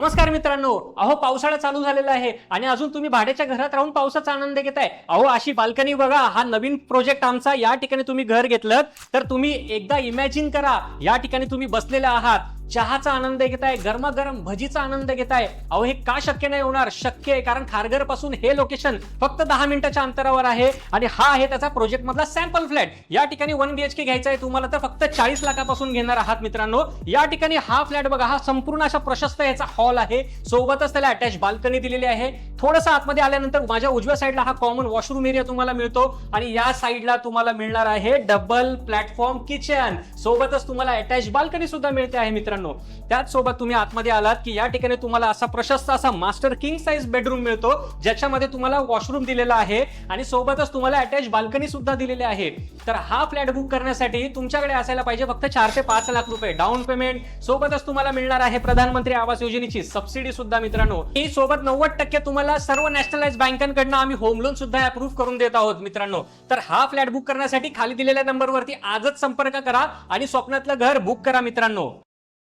नमस्कार मित्रांनो, अहो पावसाळा चालू झालेला आहे आणि अजून तुम्ही भाड्याच्या घरात राहून पावसाचा आनंद घेताय. अहो अशी बाल्कनी बघा, हा नवीन प्रोजेक्ट आमचा. या ठिकाणी तुम्ही घर घेतलं तर तुम्ही एकदा इमॅजिन करा, या ठिकाणी तुम्ही बसलेले आहात, चहाचा आनंद घेताय, गरमागरम भजीचा आनंद घेताय. अहो हे का शक्य नाही होणार? शक्य आहे, कारण खारघर पासून हे लोकेशन फक्त 10 मिनिटाच्या अंतरावर आहे आणि हा आहे त्याचा प्रोजेक्ट मधला सॅम्पल फ्लॅट. या ठिकाणी 1 BHK घ्यायचा आहे तुम्हाला तर फक्त 40 लाखापासून घेणार आहात मित्रांनो. या ठिकाणी हा फ्लॅट बघा, हा संपूर्ण अशा प्रशस्त याचा हॉल आहे, सोबतच त्याला अटॅच बाल्कनी दिलेली आहे. थोडंसं आतमध्ये आल्यानंतर माझ्या उजव्या साईडला हा कॉमन वॉशरूम एरिया तुम्हाला मिळतो आणि या साईडला तुम्हाला मिळणार आहे डबल प्लॅटफॉर्म किचन, सोबतच तुम्हाला अटॅच बाल्कनी सुद्धा मिळते आहे मित्रांनो. त्याच सोबत तुम्ही आतमध्ये आलात की या ठिकाणी तुम्हाला असा प्रशस्त असा मास्टर किंग साइज बेडरूम मिळतो, ज्याच्यामध्ये तुम्हाला वॉशरूम दिलेला आहे आणि सोबतच तुम्हाला अटॅच बाल्कनी सुद्धा दिलेली आहे. तर हा फ्लॅट बुक करण्यासाठी तुमच्याकडे असायला पाहिजे फक्त 4 ते 5 लाख रुपये डाऊन पेमेंट, सोबतच तुम्हाला मिळणार आहे प्रधानमंत्री आवास योजनेची सबसिडी सुद्धा मित्रांनो. ही सोबत 90% तुम्हाला सर्व नॅशनलाइज बँकांकडून आम्ही होम लोन सुद्धा अप्रूव्ह करून देत आहोत मित्रांनो. तर हा फ्लॅट बुक करण्यासाठी खाली दिलेल्या नंबरवरती आजच संपर्क करा आणि स्वप्नातलं घर बुक करा मित्रांनो.